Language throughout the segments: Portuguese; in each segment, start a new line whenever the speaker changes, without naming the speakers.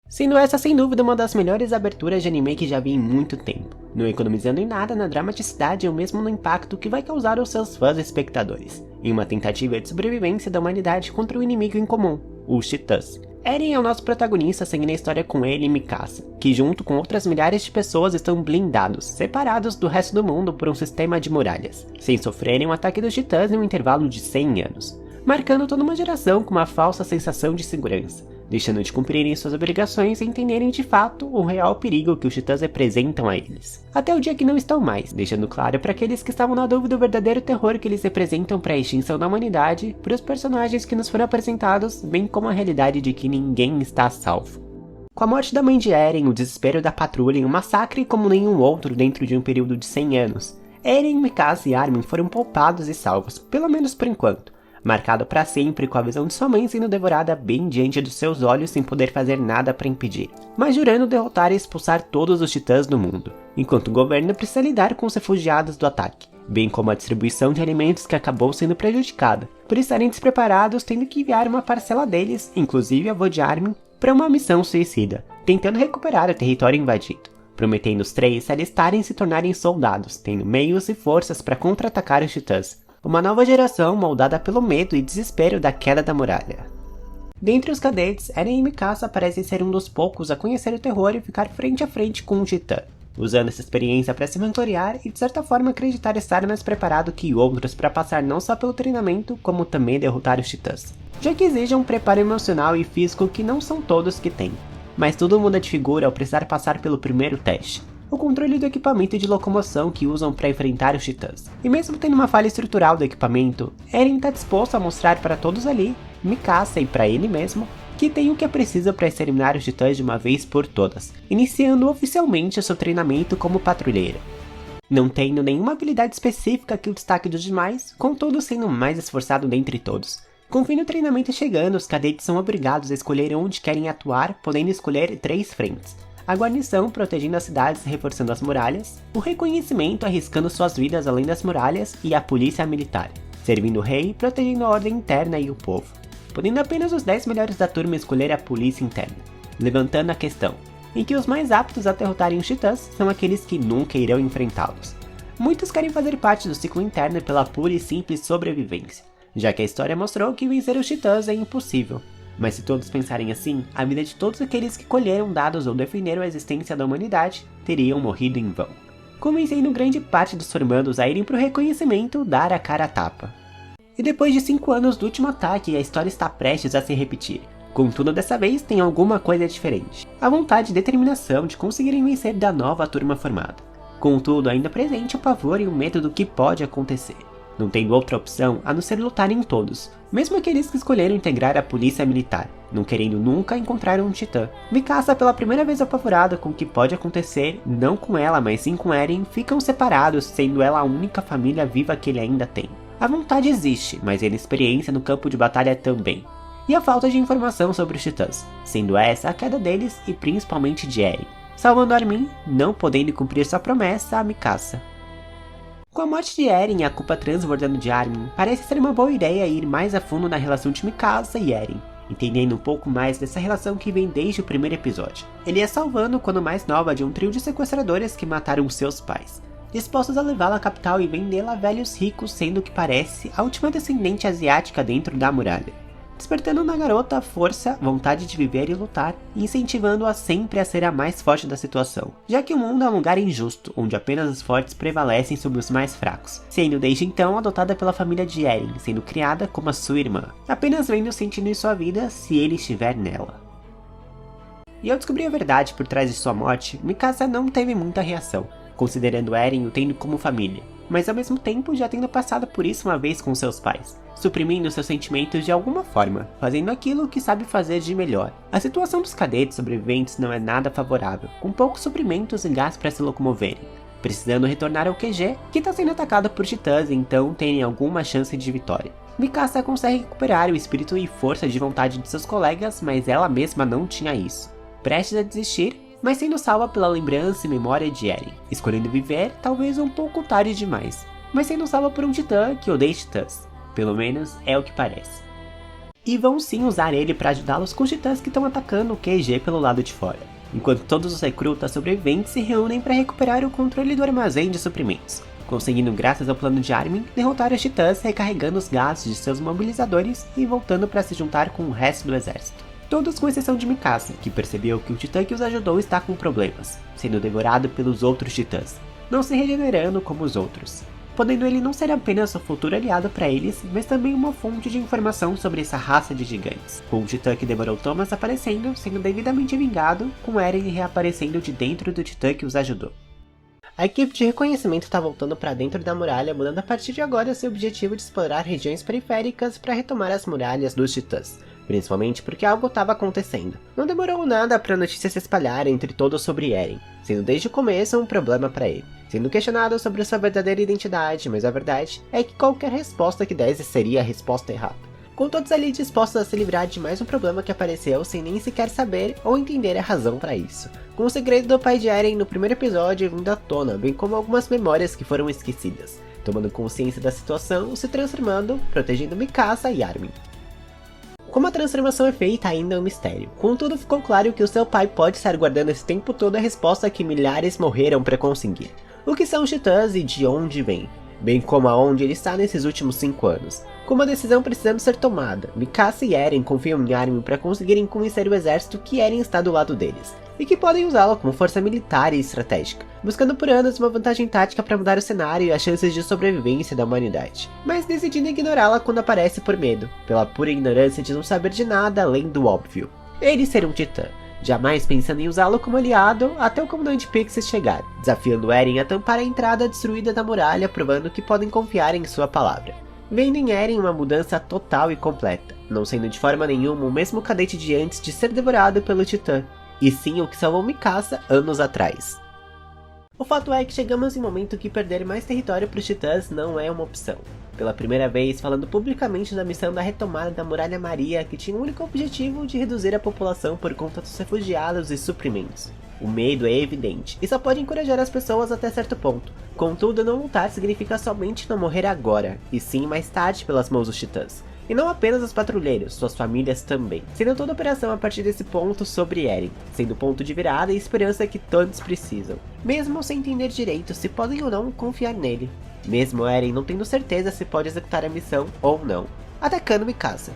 Sendo essa sem dúvida uma das melhores aberturas de anime que já vi em muito tempo, não economizando em nada na dramaticidade ou mesmo no impacto que vai causar aos seus fãs e espectadores, em uma tentativa de sobrevivência da humanidade contra o inimigo em comum, os Titãs. Eren é o nosso protagonista, seguindo a história com ele e Mikasa, que junto com outras milhares de pessoas estão blindados, separados do resto do mundo por um sistema de muralhas, sem sofrerem um ataque dos Titãs em um intervalo de 100 anos, marcando toda uma geração com uma falsa sensação de segurança, deixando de cumprirem suas obrigações e entenderem de fato o real perigo que os Titãs representam a eles. Até o dia que não estão mais, deixando claro para aqueles que estavam na dúvida o verdadeiro terror que eles representam para a extinção da humanidade, para os personagens que nos foram apresentados, bem como a realidade de que ninguém está salvo. Com a morte da mãe de Eren, o desespero da patrulha e um massacre como nenhum outro dentro de um período de 100 anos, Eren, Mikasa e Armin foram poupados e salvos, pelo menos por enquanto, marcado para sempre com a visão de sua mãe sendo devorada bem diante dos seus olhos sem poder fazer nada para impedir, mas jurando derrotar e expulsar todos os Titãs do mundo, enquanto o governo precisa lidar com os refugiados do ataque, bem como a distribuição de alimentos que acabou sendo prejudicada, por estarem despreparados tendo que enviar uma parcela deles, inclusive a avó de Armin, para uma missão suicida, tentando recuperar o território invadido, prometendo os três se alistarem e se tornarem soldados, tendo meios e forças para contra-atacar os Titãs. Uma nova geração moldada pelo medo e desespero da queda da muralha. Dentre os cadetes, Eren e Mikasa parecem ser um dos poucos a conhecer o terror e ficar frente a frente com um titã, usando essa experiência para se vangloriar e de certa forma acreditar estar mais preparado que outros para passar não só pelo treinamento, como também derrotar os Titãs, já que exigem um preparo emocional e físico que não são todos que têm. Mas tudo muda de figura ao precisar passar pelo primeiro teste, o controle do equipamento de locomoção que usam para enfrentar os Titãs. E mesmo tendo uma falha estrutural do equipamento, Eren está disposto a mostrar para todos ali, Mikasa e para ele mesmo, que tem o que é preciso para exterminar os Titãs de uma vez por todas, iniciando oficialmente seu treinamento como patrulheiro. Não tendo nenhuma habilidade específica que o destaque dos demais, contudo sendo o mais esforçado dentre todos. Com o fim do treinamento chegando, os cadetes são obrigados a escolher onde querem atuar, podendo escolher 3 frentes. A guarnição protegendo as cidades e reforçando as muralhas, o reconhecimento arriscando suas vidas além das muralhas e a polícia militar, servindo o rei e protegendo a ordem interna e o povo, podendo apenas os 10 melhores da turma escolher a polícia interna, levantando a questão, em que os mais aptos a derrotarem os Titãs são aqueles que nunca irão enfrentá-los. Muitos querem fazer parte do ciclo interno pela pura e simples sobrevivência, já que a história mostrou que vencer os Titãs é impossível. Mas se todos pensarem assim, a vida de todos aqueles que colheram dados ou defenderam a existência da humanidade teriam morrido em vão, convencendo grande parte dos formandos a irem para o reconhecimento dar a cara a tapa. E depois de 5 anos do último ataque, a história está prestes a se repetir. Contudo, dessa vez tem alguma coisa diferente. A vontade e determinação de conseguirem vencer da nova turma formada. Contudo, ainda presente o pavor e o medo do que pode acontecer, não tendo outra opção a não ser lutarem todos, mesmo aqueles que escolheram integrar a polícia militar, não querendo nunca encontrar um titã. Mikasa, pela primeira vez apavorada com o que pode acontecer, não com ela, mas sim com Eren, ficam separados, sendo ela a única família viva que ele ainda tem. A vontade existe, mas a inexperiência no campo de batalha também. E a falta de informação sobre os titãs, sendo essa a queda deles e principalmente de Eren, salvando Armin, não podendo cumprir sua promessa a Mikasa. Com a morte de Eren e a culpa transbordando de Armin, parece ser uma boa ideia ir mais a fundo na relação de Mikasa e Eren, entendendo um pouco mais dessa relação que vem desde o primeiro episódio. Ele é salvando quando mais nova de um trio de sequestradores que mataram seus pais, dispostos a levá-la à capital e vendê-la a velhos ricos, sendo que parece a última descendente asiática dentro da muralha, despertando na garota a força, vontade de viver e lutar, e incentivando-a sempre a ser a mais forte da situação, já que o mundo é um lugar injusto, onde apenas os fortes prevalecem sobre os mais fracos, sendo desde então adotada pela família de Eren, sendo criada como a sua irmã, apenas vendo o sentido em sua vida se ele estiver nela. E ao descobrir a verdade por trás de sua morte, Mikasa não teve muita reação, considerando Eren o tendo como família, mas ao mesmo tempo já tendo passado por isso uma vez com seus pais, suprimindo seus sentimentos de alguma forma, fazendo aquilo que sabe fazer de melhor. A situação dos cadetes sobreviventes não é nada favorável, com poucos suprimentos e gás para se locomoverem, precisando retornar ao QG, que está sendo atacado por titãs e então terem alguma chance de vitória. Mikasa consegue recuperar o espírito e força de vontade de seus colegas, mas ela mesma não tinha isso. Prestes a desistir, mas sendo salva pela lembrança e memória de Eren, escolhendo viver talvez um pouco tarde demais, mas sendo salva por um titã que odeia titãs, pelo menos é o que parece. e vão sim usar ele para ajudá-los com os titãs que estão atacando o QG pelo lado de fora, enquanto todos os recrutas sobreviventes se reúnem para recuperar o controle do armazém de suprimentos, conseguindo, graças ao plano de Armin, derrotar os titãs recarregando os gastos de seus mobilizadores e voltando para se juntar com o resto do exército. Todos com exceção de Mikasa, que percebeu que o titã que os ajudou está com problemas, sendo devorado pelos outros titãs, não se regenerando como os outros, podendo ele não ser apenas o futuro aliado para eles, mas também uma fonte de informação sobre essa raça de gigantes, com o titã que devorou Thomas aparecendo, sendo devidamente vingado, com Eren reaparecendo de dentro do titã que os ajudou. A equipe de reconhecimento está voltando para dentro da muralha, mudando a partir de agora seu objetivo de explorar regiões periféricas para retomar as muralhas dos titãs, principalmente porque algo estava acontecendo. Não demorou nada para a notícia se espalhar entre todos sobre Eren, sendo desde o começo um problema para ele, sendo questionado sobre sua verdadeira identidade, mas a verdade é que qualquer resposta que desse seria a resposta errada. Com todos ali dispostos a se livrar de mais um problema que apareceu sem nem sequer saber ou entender a razão para isso, com o segredo do pai de Eren no primeiro episódio vindo à tona, bem como algumas memórias que foram esquecidas, tomando consciência da situação, se transformando, protegendo Mikasa e Armin. Como a transformação é feita ainda é um mistério, contudo ficou claro que o seu pai pode estar guardando esse tempo todo a resposta que milhares morreram para conseguir. O que são os titãs e de onde vêm, bem como aonde ele está nesses últimos 5 anos. Com uma decisão precisando ser tomada, Mikasa e Eren confiam em Armin para conseguirem convencer o exército que Eren está do lado deles, e que podem usá-lo como força militar e estratégica, buscando por anos uma vantagem tática para mudar o cenário e as chances de sobrevivência da humanidade, mas decidindo ignorá-la quando aparece por medo, pela pura ignorância de não saber de nada além do óbvio. Ele ser um titã, jamais pensando em usá-lo como aliado até o comandante Pixis chegar, desafiando Eren a tampar a entrada destruída da muralha, provando que podem confiar em sua palavra. Vendo em Eren uma mudança total e completa, não sendo de forma nenhuma o mesmo cadete de antes de ser devorado pelo titã, e sim o que salvou Mikasa anos atrás. O fato é que chegamos em um momento que perder mais território para os titãs não é uma opção. Pela primeira vez falando publicamente da missão da retomada da Muralha Maria, que tinha o único objetivo de reduzir a população por conta dos refugiados e suprimentos. O medo é evidente, e só pode encorajar as pessoas até certo ponto. Contudo, não lutar significa somente não morrer agora, e sim mais tarde pelas mãos dos titãs. E não apenas os patrulheiros, suas famílias também. Sendo toda a operação a partir desse ponto sobre Eren, sendo o ponto de virada e esperança que todos precisam. Mesmo sem entender direito se podem ou não confiar nele. Mesmo Eren não tendo certeza se pode executar a missão ou não. Atacando Mikasa.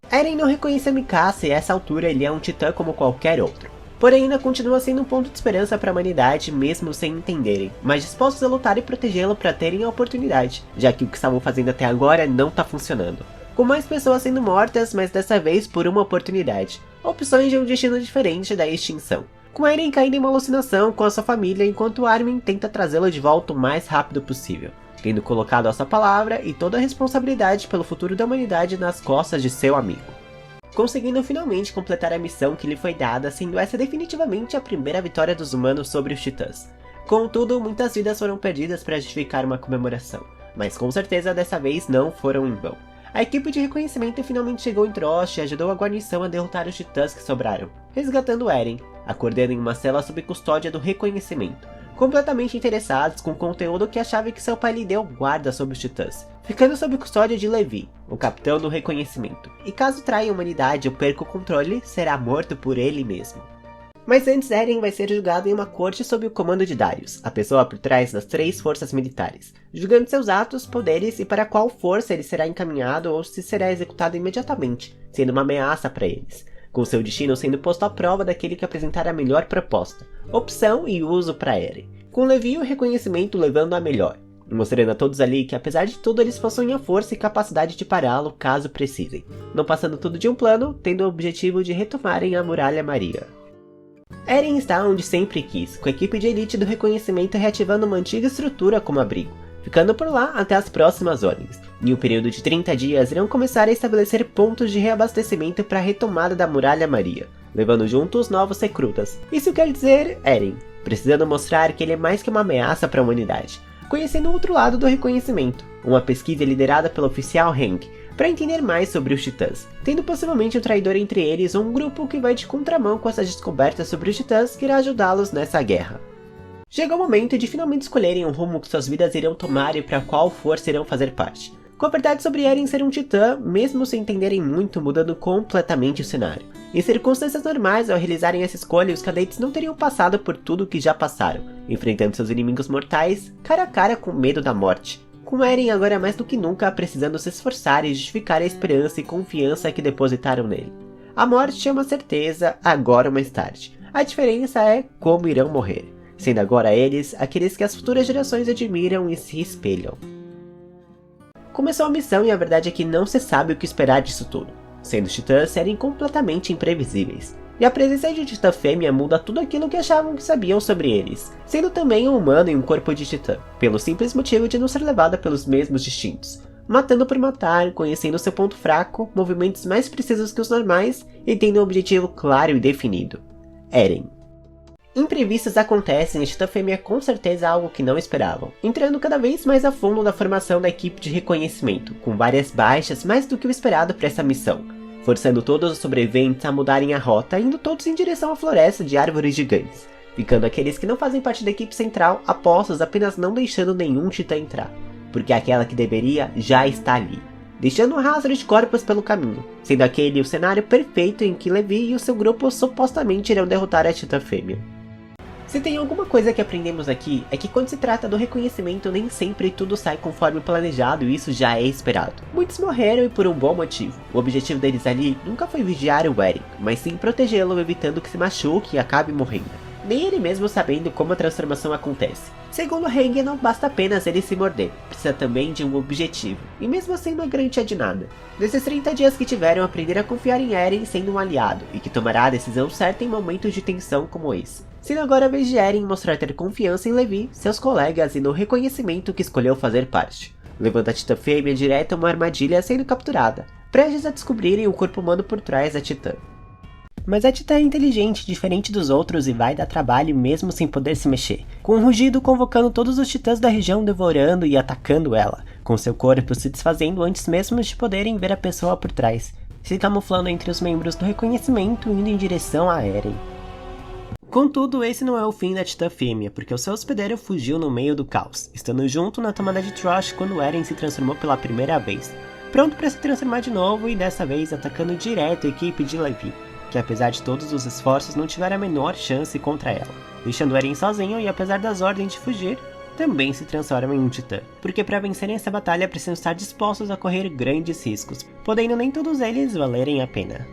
Eren não reconhece a Mikasa e a essa altura ele é um titã como qualquer outro. Porém ainda continua sendo um ponto de esperança para a humanidade mesmo sem entenderem, mas dispostos a lutar e protegê-lo para terem a oportunidade, já que o que estavam fazendo até agora não está funcionando. Com mais pessoas sendo mortas, mas dessa vez por uma oportunidade. Opções de um destino diferente da extinção. Com Eren caindo em uma alucinação com a sua família enquanto Armin tenta trazê-lo de volta o mais rápido possível, tendo colocado a sua palavra e toda a responsabilidade pelo futuro da humanidade nas costas de seu amigo. Conseguindo finalmente completar a missão que lhe foi dada, sendo essa definitivamente a primeira vitória dos humanos sobre os titãs. Contudo, muitas vidas foram perdidas para justificar uma comemoração, mas com certeza dessa vez não foram em vão. A equipe de reconhecimento finalmente chegou em Trost e ajudou a guarnição a derrotar os titãs que sobraram, resgatando Eren, acordando em uma cela sob custódia do reconhecimento, completamente interessados com o conteúdo que achava que seu pai lhe deu guarda sobre os titãs, ficando sob custódia de Levi, o capitão do reconhecimento, e caso traia a humanidade ou perca o controle, será morto por ele mesmo. Mas antes Eren vai ser julgado em uma corte sob o comando de Darius, a pessoa por trás das 3 forças militares, julgando seus atos, poderes e para qual força ele será encaminhado ou se será executado imediatamente, sendo uma ameaça para eles, com seu destino sendo posto à prova daquele que apresentar a melhor proposta, opção e uso para Eren, com Levi o reconhecimento levando a melhor, mostrando a todos ali que apesar de tudo eles possuem a força e capacidade de pará-lo caso precisem, não passando tudo de um plano, tendo o objetivo de retomarem a Muralha Maria. Eren está onde sempre quis, com a equipe de elite do reconhecimento reativando uma antiga estrutura como abrigo, ficando por lá até as próximas ordens. Em um período de 30 dias, irão começar a estabelecer pontos de reabastecimento para a retomada da Muralha Maria, levando junto os novos recrutas. Isso quer dizer Eren, precisando mostrar que ele é mais que uma ameaça para a humanidade, conhecendo o outro lado do reconhecimento, uma pesquisa liderada pelo oficial Hank, para entender mais sobre os titãs, tendo possivelmente um traidor entre eles ou um grupo que vai de contramão com essas descobertas sobre os titãs que irá ajudá-los nessa guerra. Chega o momento de finalmente escolherem o rumo que suas vidas irão tomar e para qual força irão fazer parte, com a verdade sobre Eren ser um titã, mesmo sem entenderem muito, mudando completamente o cenário. Em circunstâncias normais, ao realizarem essa escolha, os cadetes não teriam passado por tudo o que já passaram, enfrentando seus inimigos mortais, cara a cara com medo da morte. Com Eren agora mais do que nunca precisando se esforçar e justificar a esperança e confiança que depositaram nele. A morte é uma certeza, agora ou mais tarde. A diferença é como irão morrer, sendo agora eles aqueles que as futuras gerações admiram e se espelham. Começou a missão e a verdade é que não se sabe o que esperar disso tudo, sendo os titãs serem completamente imprevisíveis. E a presença de um titã fêmea muda tudo aquilo que achavam que sabiam sobre eles, sendo também um humano em um corpo de titã, pelo simples motivo de não ser levada pelos mesmos instintos, matando por matar, conhecendo seu ponto fraco, movimentos mais precisos que os normais e tendo um objetivo claro e definido: Eren. Imprevistos acontecem e a titã fêmea com certeza é algo que não esperavam, entrando cada vez mais a fundo na formação da equipe de reconhecimento, com várias baixas mais do que o esperado para essa missão, forçando todos os sobreviventes a mudarem a rota, indo todos em direção à floresta de árvores gigantes, ficando aqueles que não fazem parte da equipe central apostos apenas não deixando nenhum titã entrar, porque aquela que deveria já está ali, deixando um rastro de corpos pelo caminho, sendo aquele o cenário perfeito em que Levi e o seu grupo supostamente irão derrotar a titã fêmea. Se tem alguma coisa que aprendemos aqui, é que quando se trata do reconhecimento nem sempre tudo sai conforme planejado e isso já é esperado. Muitos morreram e por um bom motivo. O objetivo deles ali nunca foi vigiar o Eren, mas sim protegê-lo evitando que se machuque e acabe morrendo. Nem ele mesmo sabendo como a transformação acontece. Segundo Renger, não basta apenas ele se morder, precisa também de um objetivo, e mesmo assim não garantia de nada. Nesses 30 dias que tiveram, aprender a confiar em Eren sendo um aliado, e que tomará a decisão certa em momentos de tensão como esse. Sendo agora a vez de Eren mostrar ter confiança em Levi, seus colegas e no reconhecimento que escolheu fazer parte, levando a titã fêmea direto a uma armadilha sendo capturada, prestes a descobrirem o corpo humano por trás da titã. Mas a titã é inteligente, diferente dos outros e vai dar trabalho mesmo sem poder se mexer, com um rugido convocando todos os titãs da região devorando e atacando ela, com seu corpo se desfazendo antes mesmo de poderem ver a pessoa por trás, se camuflando entre os membros do reconhecimento indo em direção a Eren. Contudo, esse não é o fim da titã fêmea, porque o seu hospedeiro fugiu no meio do caos, estando junto na tomada de Trosh quando Eren se transformou pela primeira vez, pronto para se transformar de novo e dessa vez atacando direto a equipe de Levi, que apesar de todos os esforços não tiveram a menor chance contra ela, deixando Eren sozinho e apesar das ordens de fugir, também se transforma em um titã, porque para vencerem essa batalha precisam estar dispostos a correr grandes riscos, podendo nem todos eles valerem a pena.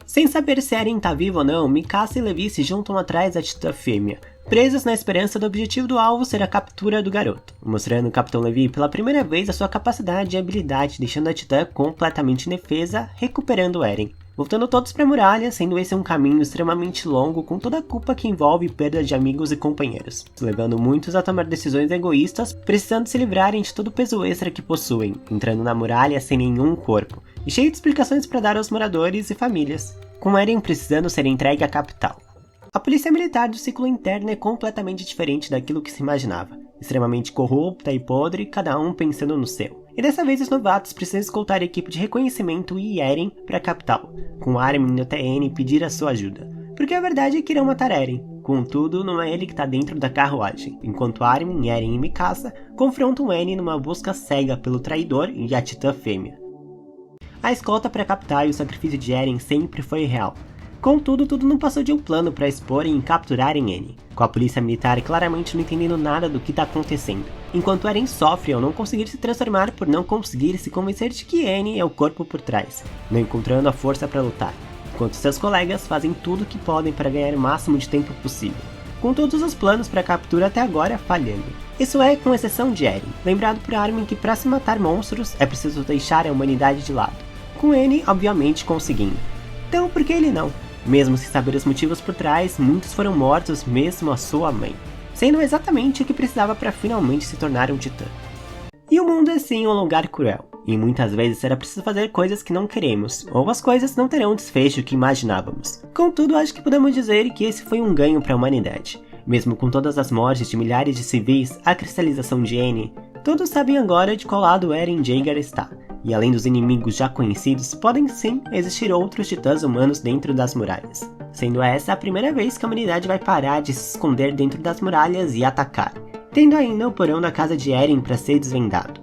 Sem saber se Eren tá vivo ou não, Mikasa e Levi se juntam atrás da titã fêmea, presos na esperança do objetivo do alvo ser a captura do garoto, mostrando o Capitão Levi pela primeira vez a sua capacidade e habilidade, deixando a titã completamente indefesa, recuperando Eren, voltando todos para a muralha, sendo esse um caminho extremamente longo com toda a culpa que envolve perda de amigos e companheiros, levando muitos a tomar decisões egoístas, precisando se livrarem de todo o peso extra que possuem, entrando na muralha sem nenhum corpo, e cheio de explicações para dar aos moradores e famílias, com Eren precisando ser entregue à capital. A polícia militar do ciclo interno é completamente diferente daquilo que se imaginava, extremamente corrupta e podre, cada um pensando no seu. E dessa vez os novatos precisam escoltar a equipe de reconhecimento e Eren para a capital, com Armin indo até Eren pedir a sua ajuda, porque a verdade é que irão matar Eren. Contudo, não é ele que está dentro da carruagem, enquanto Armin, Eren e Mikasa confrontam Eren numa busca cega pelo traidor e a titã fêmea. A escolta para a capital e o sacrifício de Eren sempre foi real. Contudo, tudo não passou de um plano para exporem e capturarem Eren, com a polícia militar claramente não entendendo nada do que está acontecendo, enquanto Eren sofre ao não conseguir se transformar por não conseguir se convencer de que Eren é o corpo por trás, não encontrando a força para lutar, enquanto seus colegas fazem tudo o que podem para ganhar o máximo de tempo possível, com todos os planos para a captura até agora falhando. Isso é, com exceção de Eren, lembrado por Armin que para se matar monstros é preciso deixar a humanidade de lado, com Eren obviamente conseguindo. Então por que ele não? Mesmo sem saber os motivos por trás, muitos foram mortos, mesmo a sua mãe, sendo exatamente o que precisava para finalmente se tornar um titã. E o mundo é sim um lugar cruel, e muitas vezes será preciso fazer coisas que não queremos, ou as coisas não terão o desfecho que imaginávamos. Contudo, acho que podemos dizer que esse foi um ganho para a humanidade. Mesmo com todas as mortes de milhares de civis, a cristalização de Eren, todos sabem agora de qual lado Eren Jaeger está. E além dos inimigos já conhecidos, podem sim existir outros titãs humanos dentro das muralhas, sendo essa a primeira vez que a humanidade vai parar de se esconder dentro das muralhas e atacar, tendo ainda o porão da casa de Eren para ser desvendado,